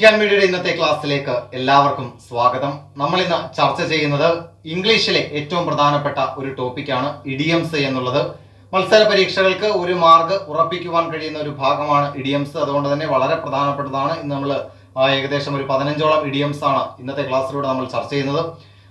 വിക്കാൻ മീഡിയയുടെ ഇന്നത്തെ ക്ലാസ്സിലേക്ക് എല്ലാവർക്കും സ്വാഗതം. നമ്മൾ ഇന്ന് ചർച്ച ചെയ്യുന്നത് ഇംഗ്ലീഷിലെ ഏറ്റവും പ്രധാനപ്പെട്ട ഒരു ടോപ്പിക്കാണ് ഇഡിയംസ് എന്നുള്ളത്. മത്സര പരീക്ഷകൾക്ക് ഒരു മാർക്ക് ഉറപ്പിക്കുവാൻ കഴിയുന്ന ഒരു ഭാഗമാണ് ഇഡിയംസ്. അതുകൊണ്ട് തന്നെ വളരെ പ്രധാനപ്പെട്ടതാണ്. ഇന്ന് നമ്മൾ ഏകദേശം ഒരു 15ഓളം ഇഡിയംസ് ആണ് ഇന്നത്തെ ക്ലാസ്സിലൂടെ നമ്മൾ ചർച്ച ചെയ്യുന്നത്.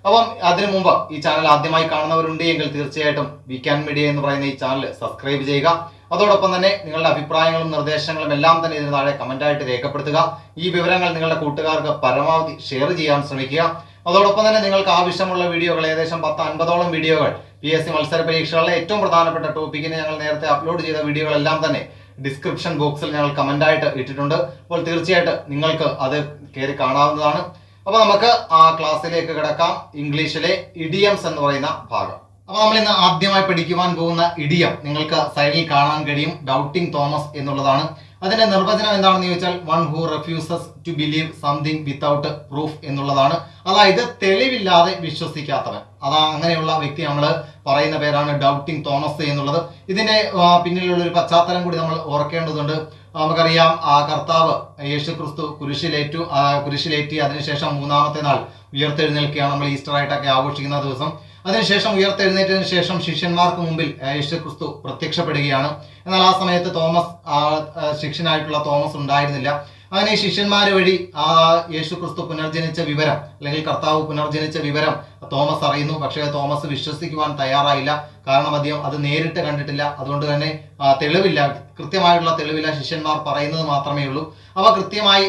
അപ്പം അതിനു മുമ്പ് ഈ ചാനൽ ആദ്യമായി കാണുന്നവരുണ്ട് എങ്കിൽ തീർച്ചയായിട്ടും വിക്കാൻ മീഡിയ എന്ന് പറയുന്ന ഈ ചാനൽ സബ്സ്ക്രൈബ് ചെയ്യുക. അതോടൊപ്പം തന്നെ നിങ്ങളുടെ അഭിപ്രായങ്ങളും നിർദ്ദേശങ്ങളും എല്ലാം തന്നെ ഇതിന് താഴെ കമന്റായിട്ട് രേഖപ്പെടുത്തുക. ഈ വിവരങ്ങൾ നിങ്ങളുടെ കൂട്ടുകാർക്ക് പരമാവധി ഷെയർ ചെയ്യാൻ ശ്രമിക്കുക. അതോടൊപ്പം തന്നെ നിങ്ങൾക്ക് ആവശ്യമുള്ള വീഡിയോകൾ ഏകദേശം 10-50ഓളം വീഡിയോകൾ PSC മത്സര പരീക്ഷകളിലെ ഏറ്റവും പ്രധാനപ്പെട്ട ടോപ്പിക്കിന് ഞങ്ങൾ നേരത്തെ അപ്ലോഡ് ചെയ്ത വീഡിയോകളെല്ലാം തന്നെ ഡിസ്ക്രിപ്ഷൻ ബോക്സിൽ ഞങ്ങൾ കമന്റായിട്ട് ഇട്ടിട്ടുണ്ട്. അപ്പോൾ തീർച്ചയായിട്ടും നിങ്ങൾക്ക് അത് കയറി കാണാവുന്നതാണ്. അപ്പൊ നമുക്ക് ആ ക്ലാസ്സിലേക്ക് കിടക്കാം. ഇംഗ്ലീഷിലെ ഇഡിയംസ് എന്ന് പറയുന്ന ഭാഗം. അപ്പൊ നമ്മൾ ഇന്ന് ആദ്യമായി പഠിക്കുവാൻ പോകുന്ന ഇഡിയം നിങ്ങൾക്ക് സൈഡിൽ കാണാൻ കഴിയും. ഡൗട്ടിംഗ് തോമസ് എന്നുള്ളതാണ്. അതിന്റെ നിർവചനം എന്താണെന്ന് ചോദിച്ചാൽ one who refuses to believe something without proof എന്നുള്ളതാണ്. അതായത് തെളിവില്ലാതെ വിശ്വസിക്കാത്തവൻ. അങ്ങനെയുള്ള വ്യക്തി നമ്മൾ പറയുന്ന പേരാണ് ഡൗട്ടിംഗ് തോമസ് എന്നുള്ളത്. ഇതിന്റെ പിന്നിലുള്ള ഒരു പശ്ചാത്തലം കൂടി നമ്മൾ ഓർക്കേണ്ടതുണ്ട്. നമുക്കറിയാം കർത്താവ് യേശു ക്രിസ്തു കുരിശിലേറ്റി അതിനുശേഷം 3-ാമത്തെ നാൾ ഉയർത്തെഴുന്നേൽക്കുകയാണ്. നമ്മൾ ഈസ്റ്റർ ആയിട്ടൊക്കെ ആഘോഷിക്കുന്ന ദിവസം. അതിനുശേഷം ഉയർത്തെഴുന്നേറ്റതിനു ശേഷം ശിഷ്യന്മാർക്ക് മുമ്പിൽ യേശു ക്രിസ്തു പ്രത്യക്ഷപ്പെടുകയാണ്. എന്നാൽ ആ സമയത്ത് ശിഷ്യനായിട്ടുള്ള തോമസ് ഉണ്ടായിരുന്നില്ല. അങ്ങനെ ശിഷ്യന്മാര് വഴി യേശു ക്രിസ്തു പുനർജനിച്ച വിവരം അല്ലെങ്കിൽ കർത്താവ് പുനർജനിച്ച വിവരം തോമസ് അറിയുന്നു. പക്ഷേ തോമസ് വിശ്വസിക്കുവാൻ തയ്യാറായില്ല. കാരണം അത് നേരിട്ട് കണ്ടിട്ടില്ല. അതുകൊണ്ട് തന്നെ കൃത്യമായിട്ടുള്ള തെളിവില്ല. ശിഷ്യന്മാർ പറയുന്നത് മാത്രമേ ഉള്ളൂ. അവ കൃത്യമായി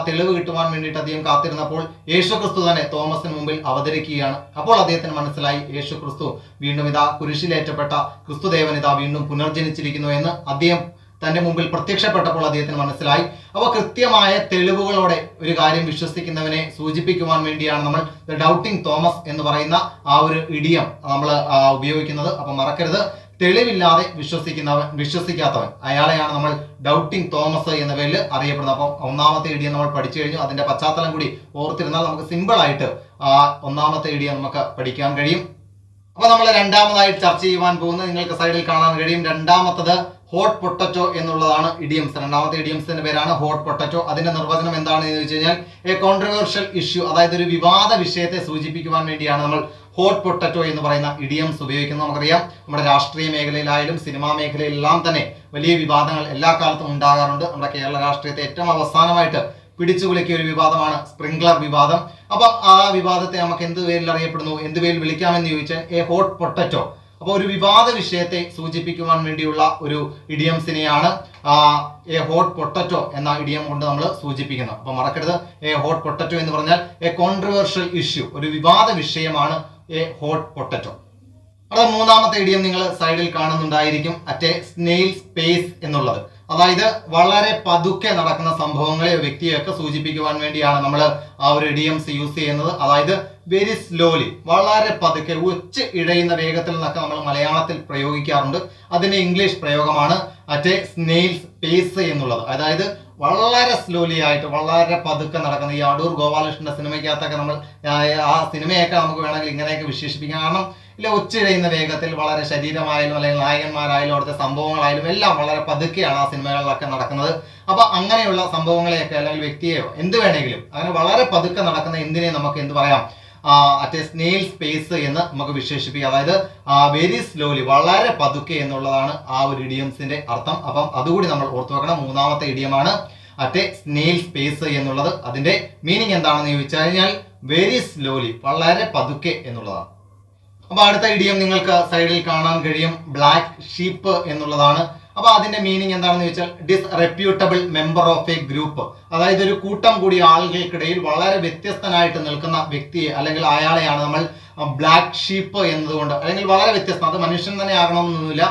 തെളിവ് കിട്ടുവാൻ വേണ്ടിയിട്ട് അദ്ദേഹം കാത്തിരുന്നപ്പോൾ യേശു ക്രിസ്തു തന്നെ തോമസിന് മുമ്പിൽ അവതരിക്കുകയാണ്. അപ്പോൾ അദ്ദേഹത്തിന് മനസ്സിലായി യേശു ക്രിസ്തു വീണ്ടും കുരിശിലേറ്റപ്പെട്ട ക്രിസ്തുദേവൻ വീണ്ടും പുനർജനിച്ചിരിക്കുന്നു എന്ന്. അദ്ദേഹം തന്റെ മുമ്പിൽ പ്രത്യക്ഷപ്പെട്ടപ്പോൾ അദ്ദേഹത്തിന് മനസ്സിലായി. അവ കൃത്യമായ തെളിവുകളോടെ ഒരു കാര്യം വിശ്വസിക്കുന്നവനെ സൂചിപ്പിക്കുവാൻ വേണ്ടിയാണ് നമ്മൾ ഡൗട്ടിംഗ് തോമസ് എന്ന് പറയുന്ന ആ ഒരു ഇഡിയം നമ്മൾ ഉപയോഗിക്കുന്നത്. അപ്പൊ മറക്കരുത്, തെളിവില്ലാതെ വിശ്വസിക്കാത്തവൻ, അയാളെയാണ് നമ്മൾ ഡൗട്ടിംഗ് തോമസ് എന്ന പേരിൽ അറിയപ്പെടുന്നത്. അപ്പം 1-ാമത്തെ ഇഡിയം നമ്മൾ പഠിച്ചു കഴിഞ്ഞു. അതിന്റെ പശ്ചാത്തലം കൂടി ഓർത്തിരുന്നാൽ നമുക്ക് സിമ്പിൾ ആയിട്ട് 1-ാമത്തെ ഇഡിയം നമുക്ക് പഠിക്കാൻ കഴിയും. അപ്പൊ നമ്മൾ 2-ാമതായിട്ട് ചർച്ച ചെയ്യുവാൻ പോകുന്നത് നിങ്ങൾക്ക് സൈഡിൽ കാണാൻ കഴിയും. 2-ാമത്തത് ഹോട്ട് പൊട്ടറ്റോ എന്നുള്ളതാണ് ഇഡിയംസ്. 2-ാമത്തെ ഇഡിയംസിന്റെ പേരാണ് ഹോട്ട് പൊട്ടറ്റോ. അതിന്റെ നിർവചനം എന്താണെന്ന് ചോദിച്ചു കഴിഞ്ഞാൽ എ കോൺട്രവേഴ്ഷ്യൽ ഇഷ്യൂ, അതായത് ഒരു വിവാദ വിഷയത്തെ സൂചിപ്പിക്കുവാൻ വേണ്ടിയാണ് നമ്മൾ ഹോട്ട് പൊട്ടറ്റോ എന്ന് പറയുന്ന ഇഡിയംസ് ഉപയോഗിക്കുന്നത്. നമുക്കറിയാം നമ്മുടെ രാഷ്ട്രീയ മേഖലയിലായാലും സിനിമാ മേഖലയിലെല്ലാം തന്നെ വലിയ വിവാദങ്ങൾ എല്ലാ കാലത്തും ഉണ്ടാകാറുണ്ട്. നമ്മുടെ കേരള രാഷ്ട്രീയത്തെ ഏറ്റവും അവസാനമായിട്ട് പിടിച്ചുകുലുക്കിയ ഒരു വിവാദമാണ് സ്പ്രിംഗ്ലർ വിവാദം. അപ്പൊ ആ വിവാദത്തെ നമുക്ക് എന്ത് പേരിൽ അറിയപ്പെടുന്നു, എന്ത് പേരിൽ വിളിക്കാമെന്ന് ചോദിച്ചാൽ എ ഹോട്ട് പൊട്ടറ്റോ. അപ്പോൾ ഒരു വിവാദ വിഷയത്തെ സൂചിപ്പിക്കുവാൻ വേണ്ടിയുള്ള ഒരു ഇഡിയംസിനെയാണ് എ ഹോട്ട് പൊട്ടറ്റോ എന്ന ഇഡിയം കൊണ്ട് നമ്മൾ സൂചിപ്പിക്കുന്നത്. അപ്പൊ മറക്കരുത്, എ ഹോട്ട് പൊട്ടറ്റോ എന്ന് പറഞ്ഞാൽ എ കോൺട്രവേഴ്ഷ്യൽ ഇഷ്യൂ, ഒരു വിവാദ വിഷയമാണ് എ ഹോട്ട് പൊട്ടറ്റോ. അത് 3-ാമത്തെ ഇഡിയം നിങ്ങൾ സൈഡിൽ കാണുന്നുണ്ടായിരിക്കും, അറ്റ് എ സ്നെയിൽസ് പേസ് എന്നുള്ളത്. അതായത് വളരെ പതുക്കെ നടക്കുന്ന സംഭവങ്ങളെ വ്യക്തിയൊക്കെ സൂചിപ്പിക്കുവാൻ വേണ്ടിയാണ് നമ്മൾ ആ ഒരു ഇഡിയംസ് യൂസ് ചെയ്യുന്നത്. അതായത് വെരി സ്ലോലി, വളരെ പതുക്കെ, ഉച്ച ഇഴയുന്ന വേഗത്തിൽ നിന്നൊക്കെ നമ്മൾ മലയാളത്തിൽ പ്രയോഗിക്കാറുണ്ട്. അതിന്റെ ഇംഗ്ലീഷ് പ്രയോഗമാണ് അറ്റ് എ സ്നെയിൽസ് പേസ് എന്നുള്ളത്. അതായത് വളരെ സ്ലോലി ആയിട്ട് വളരെ പതുക്കെ നടക്കുന്ന ഈ അടൂർ ഗോപാലകൃഷ്ണന്റെ സിനിമയ്ക്കകത്തൊക്കെ നമ്മൾ ആ സിനിമയൊക്കെ നമുക്ക് വേണമെങ്കിൽ ഇങ്ങനെയൊക്കെ വിശേഷിപ്പിക്കാം. കാരണം ഒച്ചിഴയുന്ന വേഗത്തിൽ വളരെ ശരീരമായാലും അല്ലെങ്കിൽ നായകന്മാരായാലും അവിടുത്തെ സംഭവങ്ങളായാലും എല്ലാം വളരെ പതുക്കെയാണ് ആ സിനിമകളിലൊക്കെ നടക്കുന്നത്. അപ്പൊ അങ്ങനെയുള്ള സംഭവങ്ങളെയൊക്കെ അല്ലെങ്കിൽ വ്യക്തിയെയോ എന്ത് വേണമെങ്കിലും അങ്ങനെ വളരെ പതുക്കെ നടക്കുന്ന എന്തിനെ നമുക്ക് എന്ത് പറയാം, അറ്റ് എ സ്നെയിൽ സ്പേസ് എന്ന് നമുക്ക് വിശേഷിപ്പിക്കാം. അതായത് വെരി സ്ലോലി, വളരെ പതുക്കെ എന്നുള്ളതാണ് ആ ഒരു ഇഡിയംസിന്റെ അർത്ഥം. അപ്പം അതുകൂടി നമ്മൾ ഓർത്തു വെക്കണം. 3-ാമത്തെ ഇഡിയമാണ് അറ്റ് എ സ്നെയിൽ സ്പേസ് എന്നുള്ളത്. അതിന്റെ മീനിങ് എന്താണെന്ന് ചോദിച്ചു കഴിഞ്ഞാൽ വെരി സ്ലോലി, വളരെ പതുക്കെ എന്നുള്ളതാണ്. അപ്പൊ അടുത്ത ഇഡിയം നിങ്ങൾക്ക് സൈഡിൽ കാണാൻ കഴിയും, ബ്ലാക്ക് ഷീപ്പ് എന്നുള്ളതാണ്. അപ്പൊ അതിന്റെ മീനിങ് എന്താണെന്ന് ചോദിച്ചാൽ ഡിസ്റെപ്യൂട്ടബിൾ മെമ്പർ ഓഫ് എ ഗ്രൂപ്പ്. അതായത് ഒരു കൂട്ടം കൂടി ആളുകൾക്കിടയിൽ വളരെ വ്യത്യസ്തനായിട്ട് നിൽക്കുന്ന വ്യക്തിയെ അല്ലെങ്കിൽ അയാളെയാണ് നമ്മൾ ബ്ലാക്ക് ഷീപ്പ് എന്നതുകൊണ്ട്, അല്ലെങ്കിൽ വളരെ വ്യത്യസ്തം, അത് മനുഷ്യൻ തന്നെ ആകണമെന്നൊന്നുമില്ല,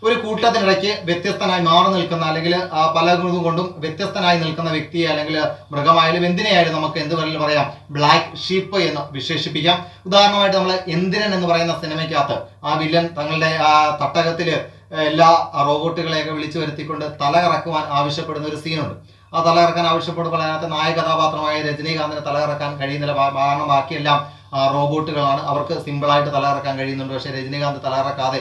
ഒരു കൂട്ടത്തിനിടയ്ക്ക് വ്യത്യസ്തനായി മാറി നിൽക്കുന്ന അല്ലെങ്കിൽ പലതും കൊണ്ടും വ്യത്യസ്തനായി നിൽക്കുന്ന വ്യക്തിയെ അല്ലെങ്കിൽ മൃഗമായാലും എന്തിനെയായാലും നമുക്ക് എന്ത് വേണമെങ്കിലും പറയാം, ബ്ലാക്ക് ഷീപ്പ് എന്ന് വിശേഷിപ്പിക്കാം. ഉദാഹരണമായിട്ട് നമ്മൾ എന്തിരൻ എന്ന് പറയുന്ന സിനിമയ്ക്കകത്ത് ആ വില്ലൻ തങ്ങളുടെ തട്ടകത്തില് എല്ലാ റോബോട്ടുകളെയൊക്കെ വിളിച്ചു വരുത്തിക്കൊണ്ട് തല കറക്കുവാൻ ആവശ്യപ്പെടുന്ന ഒരു സീനുണ്ട്. ആ തല കറക്കാൻ ആവശ്യപ്പെടുമ്പോൾ അതിനകത്ത് നായക കഥാപാത്രമായ രജനീകാന്തിന് തല കറക്കാൻ കഴിയുന്നില്ല. കാരണം ബാക്കിയെല്ലാം റോബോട്ടുകളാണ്. അവർക്ക് സിമ്പിളായിട്ട് തലകറക്കാൻ കഴിയുന്നുണ്ട്. പക്ഷേ രജനീകാന്ത് തലകറക്കാതെ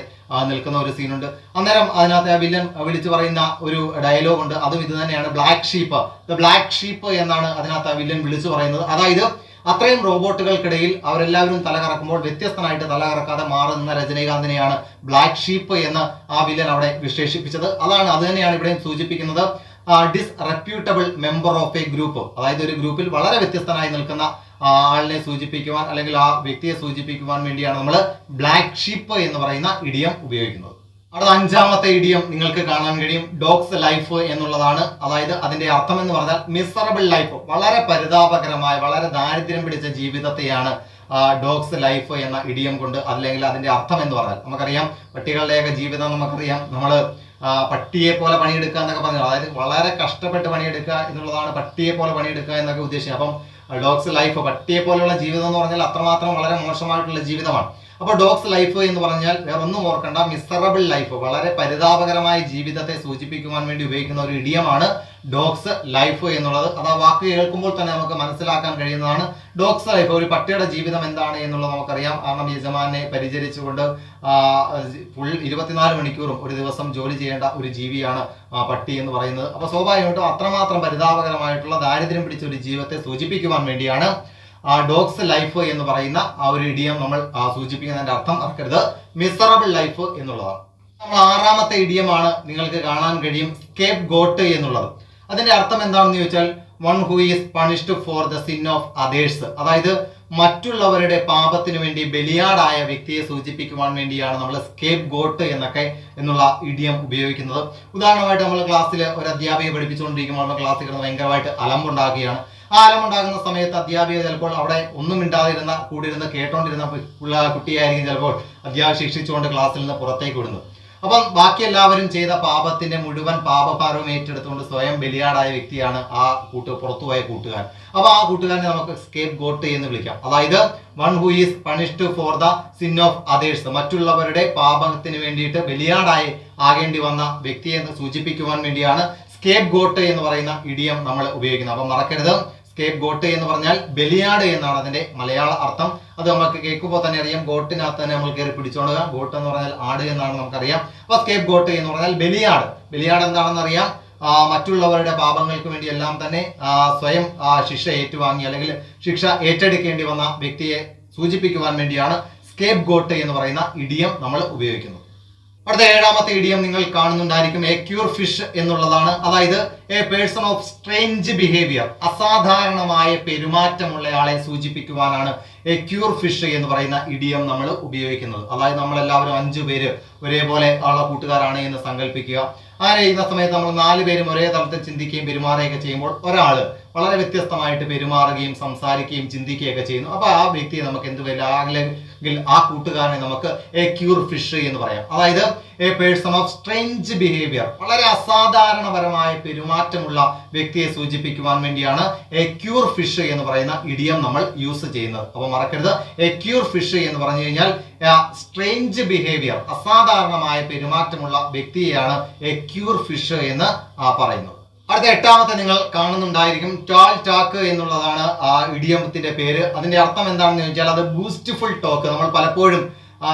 നിൽക്കുന്ന ഒരു സീനുണ്ട്. അന്നേരം അതിനകത്ത് ആ വില്ലൻ വിളിച്ചു പറയുന്ന ഒരു ഡയലോഗ് ഉണ്ട്. അതും ഇത് തന്നെയാണ്, black sheep, the black sheep എന്നാണ് അതിനകത്ത് ആ വില്ലൻ വിളിച്ചു പറയുന്നത്. അതായത് അത്രയും റോബോട്ടുകൾക്കിടയിൽ അവരെല്ലാവരും തലകറക്കുമ്പോൾ വ്യത്യസ്തനായിട്ട് തലകറക്കാതെ മാറുന്ന രജനീകാന്തിനെയാണ് ബ്ലാക്ക് ഷീപ്പ് എന്ന് ആ വില്ലൻ അവിടെ വിശേഷിപ്പിച്ചത്. അത് തന്നെയാണ് ഇവിടെയും സൂചിപ്പിക്കുന്നത്. ഡിസ്റെപ്യൂട്ടബിൾ മെമ്പർ ഓഫ് എ ഗ്രൂപ്പ്, അതായത് ഒരു ഗ്രൂപ്പിൽ വളരെ വ്യത്യസ്തനായി നിൽക്കുന്ന ആളിനെ സൂചിപ്പിക്കുവാൻ അല്ലെങ്കിൽ ആ വ്യക്തിയെ സൂചിപ്പിക്കുവാൻ വേണ്ടിയാണ് നമ്മൾ ബ്ലാക്ക് ഷീപ്പ് എന്ന് പറയുന്ന ഇഡിയം ഉപയോഗിക്കുന്നത്. അടുത്ത അഞ്ചാമത്തെ ഇഡിയം നിങ്ങൾക്ക് കാണാൻ കഴിയും, ഡോഗ്സ് ലൈഫ് എന്നുള്ളതാണ്. അതായത് അതിന്റെ അർത്ഥം എന്ന് പറഞ്ഞാൽ മിസറബിൾ ലൈഫ്, വളരെ പരിതാപകരമായ വളരെ ദാരിദ്ര്യം പിടിച്ച ജീവിതത്തെയാണ് ഡോഗ്സ് ലൈഫ് എന്ന ഇഡിയം കൊണ്ട്, അല്ലെങ്കിൽ അതിന്റെ അർത്ഥം എന്ന് പറഞ്ഞാൽ നമുക്കറിയാം പട്ടികളുടെയൊക്കെ ജീവിതം നമുക്കറിയാം. നമ്മൾ പട്ടിയെ പോലെ പണിയെടുക്കുക എന്നൊക്കെ പറഞ്ഞു, അതായത് വളരെ കഷ്ടപ്പെട്ട് പണിയെടുക്കുക എന്നുള്ളതാണ് പട്ടിയെ പോലെ പണിയെടുക്കുക എന്നൊക്കെ ഉദ്ദേശിച്ചത്. അപ്പം ഡോഗ്സ് ലൈഫ്, പട്ടിയെ പോലെയുള്ള ജീവിതം എന്ന് പറഞ്ഞാൽ അത്രമാത്രം വളരെ മോശമായിട്ടുള്ള ജീവിതമാണ്. അപ്പോൾ ഡോഗ്സ് ലൈഫ് എന്ന് പറഞ്ഞാൽ വേറെ ഒന്നും ഓർക്കണ്ട, മിസറബിൾ ലൈഫ്, വളരെ പരിതാപകരമായ ജീവിതത്തെ സൂചിപ്പിക്കുവാൻ വേണ്ടി ഉപയോഗിക്കുന്ന ഒരു ഇഡിയമാണ് ഡോഗ്സ് ലൈഫ് എന്നുള്ളത്. അത് ആ വാക്ക് കേൾക്കുമ്പോൾ തന്നെ നമുക്ക് മനസ്സിലാക്കാൻ കഴിയുന്നതാണ്. ഡോഗ്സ് ലൈഫ്, ഒരു പട്ടിയുടെ ജീവിതം എന്താണ് എന്നുള്ളത് നമുക്കറിയാം. കാരണം യജമാനെ പരിചരിച്ചുകൊണ്ട് 24 മണിക്കൂറും ഒരു ദിവസം ജോലി ചെയ്യേണ്ട ഒരു ജീവിയാണ് പട്ടി എന്ന് പറയുന്നത്. അപ്പോൾ സ്വാഭാവികമായിട്ടും അത്രമാത്രം പരിതാപകരമായിട്ടുള്ള ദാരിദ്ര്യം പിടിച്ച ഒരു ജീവിതത്തെ സൂചിപ്പിക്കുവാൻ വേണ്ടിയാണ് ഡോഗ്സ് ലൈഫ് എന്ന് പറയുന്ന ആ ഒരു ഇഡിയം നമ്മൾ സൂചിപ്പിക്കുന്നതിന്റെ അർത്ഥം മറക്കരുത്, മിസറബിൾ ലൈഫ് എന്നുള്ളതാണ്. നമ്മൾ ആറാമത്തെ ഇഡിയമാണ് നിങ്ങൾക്ക് കാണാൻ കഴിയും, സ്കേപ്പ് ഗോട്ട് എന്നുള്ളത്. അതിന്റെ അർത്ഥം എന്താണെന്ന് ചോദിച്ചാൽ one who is punished for the sin of others, അതായത് മറ്റുള്ളവരുടെ പാപത്തിന് വേണ്ടി ബലിയാടായ വ്യക്തിയെ സൂചിപ്പിക്കുവാൻ വേണ്ടിയാണ് നമ്മൾ സ്കേപ്പ് ഗോട്ട് എന്നുള്ള ഇഡിയം ഉപയോഗിക്കുന്നത്. ഉദാഹരണമായിട്ട് നമ്മൾ ക്ലാസ്സിൽ ഒരു അധ്യാപിക പഠിപ്പിച്ചുകൊണ്ടിരിക്കുമ്പോൾ നമ്മൾ ക്ലാസ്സിൽ കിടന്ന് ഭയങ്കരമായിട്ട് അലമ്പുണ്ടാക്കുകയാണ്. ആ അലമുണ്ടാകുന്ന സമയത്ത് അധ്യാപിക ചിലപ്പോൾ അവിടെ ഒന്നും മിണ്ടാതിരുന്ന കൂടിയിരുന്ന് കേട്ടോണ്ടിരുന്ന കുട്ടിയായിരിക്കും ചിലപ്പോൾ അധ്യാപിക ശിക്ഷിച്ചുകൊണ്ട് ക്ലാസ്സിൽ നിന്ന് പുറത്തേക്ക് വിടുന്നത്. അപ്പം ബാക്കി എല്ലാവരും ചെയ്ത പാപത്തിന്റെ മുഴുവൻ പാപഭാരവും ഏറ്റെടുത്തുകൊണ്ട് സ്വയം ബലിയാടായ വ്യക്തിയാണ് ആ പുറത്തുപോയ കൂട്ടുകാരൻ. അപ്പൊ ആ കൂട്ടുകാരനെ നമുക്ക് സ്കേപ്പ് ഗോട്ട് എന്ന് വിളിക്കാം. അതായത് one who is punished for the sin of others, മറ്റുള്ളവരുടെ പാപത്തിന് വേണ്ടിയിട്ട് ബലിയാടായി ആകേണ്ടി വന്ന വ്യക്തിയെ സൂചിപ്പിക്കുവാൻ വേണ്ടിയാണ് സ്കേപ്പ് ഗോട്ട് എന്ന് പറയുന്ന ഇഡിയം നമ്മൾ ഉപയോഗിക്കുന്നത്. അപ്പൊ മറക്കരുത്, സ്കേപ്പ് ഗോട്ട് എന്ന് പറഞ്ഞാൽ ബലിയാട് എന്നാണ് അതിന്റെ മലയാള അർത്ഥം. അത് നമുക്ക് കേൾക്കുമ്പോൾ തന്നെ അറിയാം, ഗോട്ടിനകത്ത് തന്നെ നമ്മൾ കയറി പിടിച്ചോളുക. ഗോട്ട് എന്ന് പറഞ്ഞാൽ ആട് എന്നാണ് നമുക്കറിയാം. അപ്പൊ സ്കേപ്പ് ഗോട്ട് എന്ന് പറഞ്ഞാൽ ബലിയാട്. ബലിയാട് എന്താണെന്ന് അറിയാം, മറ്റുള്ളവരുടെ പാപങ്ങൾക്ക് വേണ്ടി എല്ലാം തന്നെ സ്വയം ശിക്ഷ ഏറ്റുവാങ്ങി അല്ലെങ്കിൽ ശിക്ഷ ഏറ്റെടുക്കേണ്ടി വന്ന വ്യക്തിയെ സൂചിപ്പിക്കുവാൻ വേണ്ടിയാണ് സ്കേപ്പ് ഗോട്ട് എന്ന് പറയുന്ന ഇഡിയം നമ്മൾ ഉപയോഗിക്കുന്നത്. അടുത്ത ഏഴാമത്തെ ഇഡിയം നിങ്ങൾ കാണുന്നുണ്ടായിരിക്കും, എ ക്യൂർ ഫിഷ് എന്നുള്ളതാണ്. അതായത് A person of strange behaviour, അസാധാരണമായ പെരുമാറ്റമുള്ളയാളെ സൂചിപ്പിക്കുവാനാണ് എ ക്യൂർ ഫിഷ് എന്ന് പറയുന്ന ഇഡിയം നമ്മൾ ഉപയോഗിക്കുന്നത്. അതായത് നമ്മളെല്ലാവരും 5 പേര് ഒരേപോലെ ഉള്ള കൂട്ടുകാരാണ് എന്ന് സങ്കല്പിക്കുക. അങ്ങനെ ചെയ്യുന്ന സമയത്ത് നമ്മൾ 4 പേരും ഒരേ തലത്തിൽ ചിന്തിക്കുകയും പെരുമാറുകയൊക്കെ ചെയ്യുമ്പോൾ ഒരാള് വളരെ വ്യത്യസ്തമായിട്ട് പെരുമാറുകയും സംസാരിക്കുകയും ചിന്തിക്കുകയൊക്കെ ചെയ്യുന്നു. അപ്പൊ ആ വ്യക്തിയെ നമുക്ക് എന്ത് വരില്ല, അല്ലെങ്കിൽ ആ കൂട്ടുകാരനെ നമുക്ക് എ ക്യൂർ ഫിഷ് എന്ന് പറയാം. അതായത് A person of strange behaviour, വളരെ അസാധാരണപരമായ പെരുമാറ്റമുള്ള വ്യക്തിയെ സൂചിപ്പിക്കുവാൻ വേണ്ടിയാണ് എ ക്യൂർ ഫിഷ് എന്ന് പറയുന്ന ഇഡിയം നമ്മൾ യൂസ് ചെയ്യുന്നത്. അപ്പൊ മറക്കരുത്, എ ക്യൂർ ഫിഷ് എന്ന് പറഞ്ഞു കഴിഞ്ഞാൽ സ്ട്രേഞ്ച് ബിഹേവിയർ, അസാധാരണമായ പെരുമാറ്റമുള്ള വ്യക്തിയെയാണ് എ ക്യൂർ ഫിഷ് എന്ന് പറയുന്നത്. അടുത്ത എട്ടാമത്തെ നിങ്ങൾ കാണുന്നുണ്ടായിരിക്കും, ടാൾ ടാക്ക് എന്നുള്ളതാണ് ആ ഇഡിയത്തിന്റെ പേര്. അതിന്റെ അർത്ഥം എന്താണെന്ന് ചോദിച്ചാൽ അത് ബൂസ്റ്റ്ഫുൾ ടോക്ക്. നമ്മൾ പലപ്പോഴും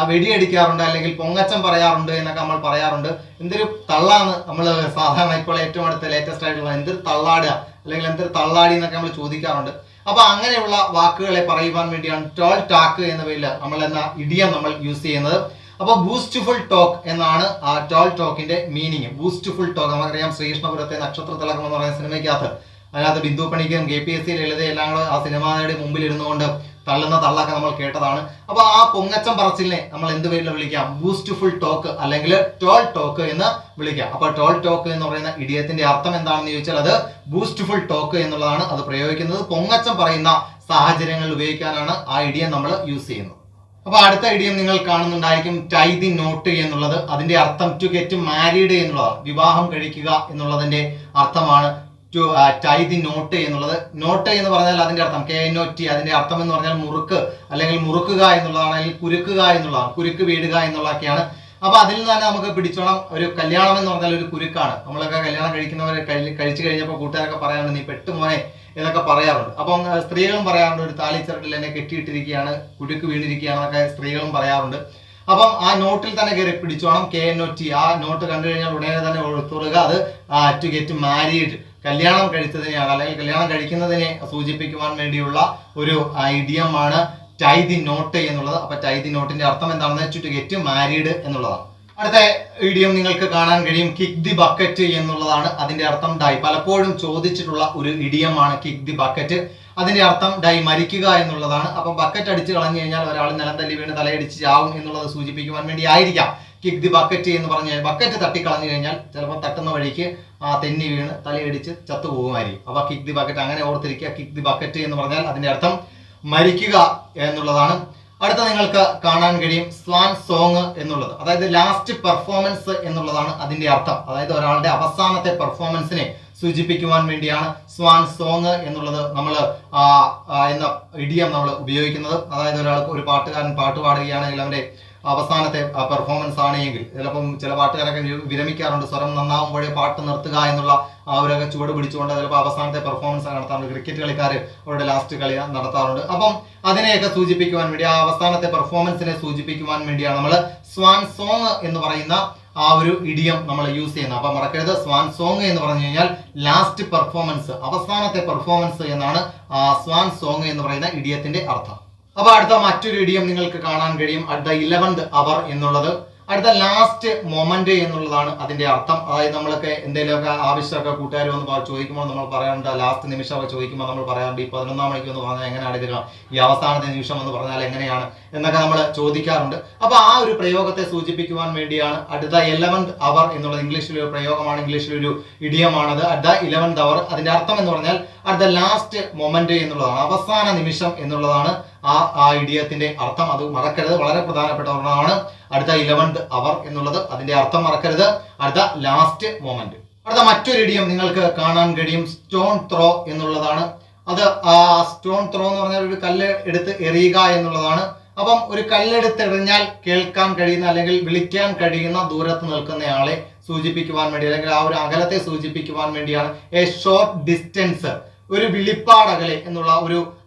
വെടിയടിക്കാറുണ്ട് അല്ലെങ്കിൽ പൊങ്ങച്ചം പറയാറുണ്ട് എന്നൊക്കെ നമ്മൾ പറയാറുണ്ട്. എന്തൊരു തള്ളാണ് നമ്മൾ സാധാരണ ഇപ്പോൾ ഏറ്റവും അടുത്ത ലേറ്റസ്റ്റ് ആയിട്ടുള്ള എന്തൊരു തള്ളാടുക അല്ലെങ്കിൽ എന്തൊരു തള്ളാടി എന്നൊക്കെ നമ്മൾ ചോദിക്കാറുണ്ട്. അപ്പൊ അങ്ങനെയുള്ള വാക്കുകളെ പറയുവാൻ വേണ്ടിയാണ് ടാൾ ടാക്ക് എന്ന പേരിൽ നമ്മൾ എന്ന ഇഡിയം നമ്മൾ യൂസ് ചെയ്യുന്നത്. അപ്പൊ ബൂസ്റ്റ്ഫുൾ ടോക്ക് എന്നാണ് ആ ടാൾ ടോക്കിന്റെ മീനിങ്. ബൂസ്റ്റ്ഫുൾ ടോക്ക് നമുക്കറിയാം, ശ്രീകൃഷ്ണപുരത്തെ നക്ഷത്ര തിലകം എന്ന് പറയുന്ന സിനിമയ്ക്കകത്ത് അതിനകത്ത് ബിന്ദു പണിക്കും KPSC ലളിത എല്ലാം കൂടെ ആ സിനിമയുടെ മുമ്പിൽ ഇരുന്നുകൊണ്ട് തള്ളുന്ന തള്ളൊക്കെ നമ്മൾ കേട്ടതാണ്. അപ്പൊ ആ പൊങ്ങച്ചം പറച്ചിലിനെ നമ്മൾ എന്ത് പേരിൽ വിളിക്കാം, ബൂസ്റ്റ്ഫുൾ ടോക്ക് അല്ലെങ്കിൽ ടോൾ ടോക്ക് എന്ന് വിളിക്കാം. അപ്പൊ ടോൾ ടോക്ക് എന്ന് പറയുന്ന ഇഡിയത്തിന്റെ അർത്ഥം എന്താണെന്ന് ചോദിച്ചാൽ അത് ബൂസ്റ്റ്ഫുൾ ടോക്ക് എന്നുള്ളതാണ്. അത് പ്രയോഗിക്കുന്നത് പൊങ്ങച്ചം പറയുന്ന സാഹചര്യങ്ങളിൽ ഉപയോഗിക്കാനാണ് ആ ഇഡിയം നമ്മൾ യൂസ് ചെയ്യുന്നത്. അപ്പൊ അടുത്ത ഇഡിയം നിങ്ങൾ കാണുന്നുണ്ടായിരിക്കും, ടൈ ദി നോട്ട് എന്നുള്ളത്. അതിന്റെ അർത്ഥം ടു ഗെറ്റ് മാരീഡ് എന്നുള്ളതാണ്, വിവാഹം കഴിക്കുക എന്നുള്ളതിന്റെ അർത്ഥമാണ് ടു ടൈ ദി നോട്ട് എന്നുള്ളത്. നോട്ട് എന്ന് പറഞ്ഞാൽ അതിന്റെ അർത്ഥം KNOT, അതിന്റെ അർത്ഥം എന്ന് പറഞ്ഞാൽ മുറുക്ക് അല്ലെങ്കിൽ മുറുക്കുക എന്നുള്ളതാണ്, അല്ലെങ്കിൽ കുരുക്കുക എന്നുള്ളതാണ്, കുരുക്ക് വീടുക എന്നുള്ളതൊക്കെയാണ്. അപ്പൊ അതിൽ നിന്ന് തന്നെ നമുക്ക് പിടിച്ചോണം, ഒരു കല്യാണം എന്ന് പറഞ്ഞാൽ ഒരു കുരുക്കാണ്. നമ്മളൊക്കെ കല്യാണം കഴിക്കുന്നവരെ കഴിച്ചു കഴിഞ്ഞപ്പോൾ കൂട്ടുകാരൊക്കെ പറയാറുണ്ട്, നീ പെട്ടുമോനെ എന്നൊക്കെ പറയാറുണ്ട്. അപ്പം സ്ത്രീകളും പറയാറുണ്ട് ഒരു താലിച്ചരട്ടിൽ എന്നെ കെട്ടിയിട്ടിരിക്കുകയാണ്, കുരുക്ക് വീണിരിക്കുകയാണെന്നൊക്കെ സ്ത്രീകളും പറയാറുണ്ട്. അപ്പം ആ നോട്ടിൽ തന്നെ കയറി പിടിച്ചോണം, KNOT. ആ നോട്ട് കണ്ടു കഴിഞ്ഞാൽ ഉടനെ തന്നെ ഓർത്തുകൊള്ളുക, അത് ടു ഗെറ്റ് മാരീഡ്, കല്യാണം കഴിച്ചതിനെയാണ് അല്ലെങ്കിൽ കല്യാണം കഴിക്കുന്നതിനെ സൂചിപ്പിക്കുവാൻ വേണ്ടിയുള്ള ഒരു ഇഡിയമാണ് ടൈ ദി നോട്ട് എന്നുള്ളത്. അപ്പൊ ടൈ ദി നോട്ടിന്റെ അർത്ഥം എന്താണെന്ന് വെച്ചാൽ ടു ഗെറ്റ് മാരീഡ് എന്നുള്ളതാണ്. അടുത്ത ഇഡിയം നിങ്ങൾക്ക് കാണാൻ കഴിയും കിക്ക് ദി ബക്കറ്റ് എന്നുള്ളതാണ്. അതിന്റെ അർത്ഥം ഡൈ. പലപ്പോഴും ചോദിച്ചിട്ടുള്ള ഒരു ഇഡിയമാണ് കിക്ക് ദി ബക്കറ്റ്. അതിന്റെ അർത്ഥം ഡൈ, മരിക്കുക എന്നുള്ളതാണ്. അപ്പൊ ബക്കറ്റ് അടിച്ച് കളഞ്ഞു കഴിഞ്ഞാൽ ഒരാൾ നിലം തല്ലി വീണ് തലയടിച്ച് ചാവും എന്നുള്ളത് സൂചിപ്പിക്കുവാൻ വേണ്ടി ആയിരിക്കാം കിക്ക് ദി ബക്കറ്റ് എന്ന് പറഞ്ഞു കഴിഞ്ഞാൽ. ബക്കറ്റ് തട്ടിക്കളഞ്ഞു കഴിഞ്ഞാൽ ചിലപ്പോൾ തട്ടുന്ന വഴിക്ക് തെന്നി വീണ് തലയടിച്ച് ചത്തുപോകുമായിരിക്കും. അപ്പൊ കിക്ക് ദി ബക്കറ്റ് അങ്ങനെ ഓർത്തിരിക്കുക. കിക്ക് ദി ബക്കറ്റ് എന്ന് പറഞ്ഞാൽ അതിന്റെ അർത്ഥം മരിക്കുക എന്നുള്ളതാണ്. അടുത്ത നിങ്ങൾക്ക് കാണാൻ കഴിയും സ്വാൻ സോങ് എന്നുള്ളത്. അതായത് ലാസ്റ്റ് പെർഫോമൻസ് എന്നുള്ളതാണ് അതിന്റെ അർത്ഥം. അതായത് ഒരാളുടെ അവസാനത്തെ പെർഫോമൻസിനെ സൂചിപ്പിക്കുവാൻ വേണ്ടിയാണ് സ്വാൻ സോങ് എന്നുള്ളത് നമ്മൾ എന്ന ഇഡിയം നമ്മൾ ഉപയോഗിക്കുന്നത്. അതായത് ഒരാൾക്ക് ഒരു പാട്ടുകാരൻ പാട്ട് പാടുകയാണെങ്കിൽ അവന്റെ അവസാനത്തെ പെർഫോമൻസ് ആണ് എങ്കിൽ, ചിലപ്പം ചില പാട്ടുകാരൊക്കെ വിരമിക്കാറുണ്ട്, സ്വരം നന്നാവുമ്പോഴേ പാട്ട് നിർത്തുക എന്നുള്ള അവരൊക്കെ ചുവട് പിടിച്ചുകൊണ്ട് ചിലപ്പോൾ അവസാനത്തെ പെർഫോമൻസ് നടത്താറുണ്ട്. ക്രിക്കറ്റ് കളിക്കാർ അവരുടെ ലാസ്റ്റ് കളി നടത്താറുണ്ട്. അപ്പം അതിനെയൊക്കെ സൂചിപ്പിക്കുവാൻ വേണ്ടി, ആ അവസാനത്തെ പെർഫോമൻസിനെ സൂചിപ്പിക്കുവാൻ വേണ്ടിയാണ് നമ്മൾ സ്വാൻ സോങ് എന്ന് പറയുന്ന ആ ഒരു ഇഡിയം നമ്മൾ യൂസ് ചെയ്യുന്നത്. അപ്പൊ മറക്കരുത്, സ്വാൻ സോങ് എന്ന് പറഞ്ഞു കഴിഞ്ഞാൽ ലാസ്റ്റ് പെർഫോമൻസ്, അവസാനത്തെ പെർഫോമൻസ് എന്നാണ് സ്വാൻ സോങ് എന്ന് പറയുന്ന ഇഡിയത്തിന്റെ അർത്ഥം. അപ്പൊ അടുത്ത മറ്റൊരു ഇഡിയം നിങ്ങൾക്ക് കാണാൻ കഴിയും അറ്റ് ദ 11th hour എന്നുള്ളത്. അടുത്ത ലാസ്റ്റ് മൊമെന്റ് എന്നുള്ളതാണ് അതിന്റെ അർത്ഥം. അതായത് നമ്മളൊക്കെ എന്തെങ്കിലുമൊക്കെ ആവശ്യമൊക്കെ കൂട്ടുകാർ വന്ന് ചോദിക്കുമ്പോൾ നമ്മൾ പറയാറുണ്ട്, ലാസ്റ്റ് നിമിഷമൊക്കെ ചോദിക്കുമ്പോൾ നമ്മൾ പറയാറുണ്ട്, ഈ 11 മണിക്ക് എന്ന് പറഞ്ഞാൽ എങ്ങനെയാണ് ഇത്, ഈ അവസാനത്തെ നിമിഷം എന്ന് പറഞ്ഞാൽ എങ്ങനെയാണ് എന്നൊക്കെ നമ്മൾ ചോദിക്കാറുണ്ട്. അപ്പൊ ആ ഒരു പ്രയോഗത്തെ സൂചിപ്പിക്കുവാൻ വേണ്ടിയാണ് അറ്റ് ദ 11th hour എന്നുള്ളത്. ഇംഗ്ലീഷിലൊരു പ്രയോഗമാണ്, ഇംഗ്ലീഷിലൊരു ഇഡിയമാണത്. അറ്റ് ദ 11th hour അതിന്റെ അർത്ഥം എന്ന് പറഞ്ഞാൽ അറ്റ് ദ ലാസ്റ്റ് മൊമെന്റ് എന്നുള്ളതാണ്, അവസാന നിമിഷം എന്നുള്ളതാണ് ആ ഇഡിയത്തിന്റെ അർത്ഥം. അത് മറക്കരുത്, വളരെ പ്രധാനപ്പെട്ട ഒന്നാണ് അടുത്ത 11th hour എന്നുള്ളത്. അതിന്റെ അർത്ഥം മറക്കരുത്, അടുത്ത ലാസ്റ്റ് മൊമെന്റ്. അടുത്ത മറ്റൊരു ഇഡിയം നിങ്ങൾക്ക് കാണാൻ കഴിയും സ്റ്റോൺ ത്രോ എന്നുള്ളതാണ്. അത് സ്റ്റോൺ ത്രോ എന്ന് പറഞ്ഞാൽ ഒരു കല്ല് എടുത്ത് എറിയുക എന്നുള്ളതാണ്. അപ്പം ഒരു കല്ലെടുത്ത് എറിഞ്ഞാൽ കേൾക്കാൻ കഴിയുന്ന അല്ലെങ്കിൽ വിളിക്കാൻ കഴിയുന്ന ദൂരത്ത് നിൽക്കുന്നയാളെ സൂചിപ്പിക്കുവാൻ വേണ്ടി, അല്ലെങ്കിൽ ആ ഒരു അകലത്തെ സൂചിപ്പിക്കുവാൻ വേണ്ടിയാണ് എ ഷോർട്ട് ഡിസ്റ്റൻസ്, ഒരു വിളിപ്പാടകലെ എന്നുള്ള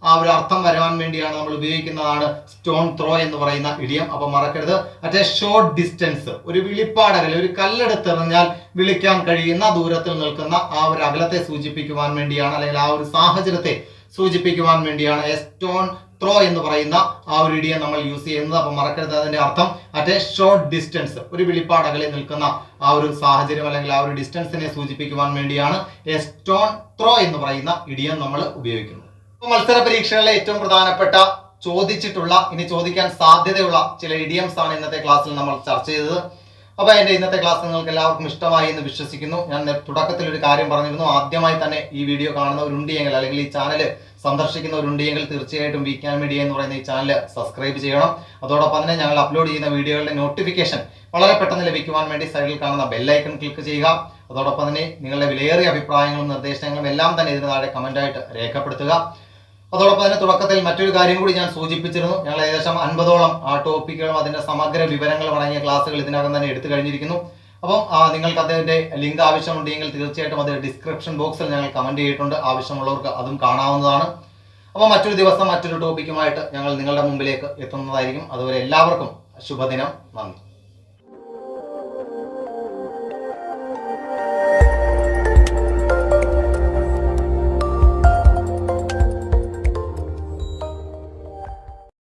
ആ ഒരു അർത്ഥം വരാൻ വേണ്ടിയാണ് നമ്മൾ ഉപയോഗിക്കുന്നതാണ് സ്റ്റോൺ ത്രോ എന്ന് പറയുന്ന ഇഡിയം. അപ്പൊ മറക്കരുത്, അറ്റ് എ ഷോർട്ട് ഡിസ്റ്റൻസ്, ഒരു വിളിപ്പാടകലെ, ഒരു കല്ലെടുത്തെറിഞ്ഞാൽ വിളിക്കാൻ കഴിയുന്ന ദൂരത്തിൽ നിൽക്കുന്ന ആ ഒരു അകലത്തെ സൂചിപ്പിക്കുവാൻ വേണ്ടിയാണ്, അല്ലെങ്കിൽ ആ ഒരു സാഹചര്യത്തെ സൂചിപ്പിക്കുവാൻ വേണ്ടിയാണ് എ സ്റ്റോൺ ത്രോ എന്ന് പറയുന്ന ആ ഒരു ഇഡിയം നമ്മൾ യൂസ് ചെയ്യുന്നത്. അപ്പൊ മറക്കരുത്, അതിന്റെ അർത്ഥം അറ്റ് എ ഷോർട്ട് ഡിസ്റ്റൻസ്, ഒരു വിളിപ്പാടകലെ നിൽക്കുന്ന ആ ഒരു സാഹചര്യം അല്ലെങ്കിൽ ആ ഒരു ഡിസ്റ്റൻസിനെ സൂചിപ്പിക്കുവാൻ വേണ്ടിയാണ് എ സ്റ്റോൺ ത്രോ എന്ന് പറയുന്ന ഇഡിയം നമ്മൾ ഉപയോഗിക്കുന്നത്. അപ്പൊ മത്സര പരീക്ഷകളിലെ ഏറ്റവും പ്രധാനപ്പെട്ട ചോദിച്ചിട്ടുള്ള, ഇനി ചോദിക്കാൻ സാധ്യതയുള്ള ചില ഇഡിയംസ് ആണ് ഇന്നത്തെ ക്ലാസ്സിൽ നമ്മൾ ചർച്ച ചെയ്തത്. അപ്പൊ എന്റെ ഇന്നത്തെ ക്ലാസ് നിങ്ങൾക്ക് എല്ലാവർക്കും ഇഷ്ടമായി എന്ന് വിശ്വസിക്കുന്നു. ഞാൻ തുടക്കത്തിൽ ഒരു കാര്യം പറഞ്ഞിരുന്നു, ആദ്യമായി തന്നെ ഈ വീഡിയോ കാണുന്നവരുണ്ടെങ്കിൽ അല്ലെങ്കിൽ ഈ ചാനൽ സന്ദർശിക്കുന്നവരുണ്ടെങ്കിൽ തീർച്ചയായിട്ടും വീക്കാൻ മീഡിയ എന്ന് പറയുന്ന ഈ ചാനൽ സബ്സ്ക്രൈബ് ചെയ്യണം. അതോടൊപ്പം തന്നെ ഞങ്ങൾ അപ്ലോഡ് ചെയ്യുന്ന വീഡിയോകളുടെ നോട്ടിഫിക്കേഷൻ വളരെ പെട്ടെന്ന് ലഭിക്കുവാൻ വേണ്ടി സൈഡിൽ കാണുന്ന ബെല്ലൈക്കൺ ക്ലിക്ക് ചെയ്യുക. അതോടൊപ്പം തന്നെ നിങ്ങളുടെ വിലയേറിയ അഭിപ്രായങ്ങളും നിർദ്ദേശങ്ങളും എല്ലാം തന്നെ ഇതിന് താഴെ കമന്റായിട്ട് രേഖപ്പെടുത്തുക. അതോടൊപ്പം തന്നെ തുടക്കത്തിൽ മറ്റൊരു കാര്യം കൂടി ഞാൻ സൂചിപ്പിച്ചിരുന്നു, ഞങ്ങൾ ഏകദേശം 50ഓളം ടോപ്പിക്കുകളും അതിന്റെ സമഗ്ര വിവരങ്ങളും അടങ്ങിയ ക്ലാസ്സുകൾ ഇതിനകം തന്നെ എടുത്തു കഴിഞ്ഞിരിക്കുന്നു. അപ്പം നിങ്ങൾക്ക് അതിന്റെ ലിങ്ക് ആവശ്യമുണ്ടെങ്കിൽ തീർച്ചയായിട്ടും അത് ഡിസ്ക്രിപ്ഷൻ ബോക്സിൽ ഞങ്ങൾ കമന്റ് ചെയ്തിട്ടുണ്ട്, ആവശ്യമുള്ളവർക്ക് അതും കാണാവുന്നതാണ്. അപ്പോൾ മറ്റൊരു ദിവസം മറ്റൊരു ടോപ്പിക്കുമായിട്ട് ഞങ്ങൾ നിങ്ങളുടെ മുമ്പിലേക്ക് എത്തുന്നതായിരിക്കും. അതുവരെ എല്ലാവർക്കും ശുഭദിനം. നന്ദി.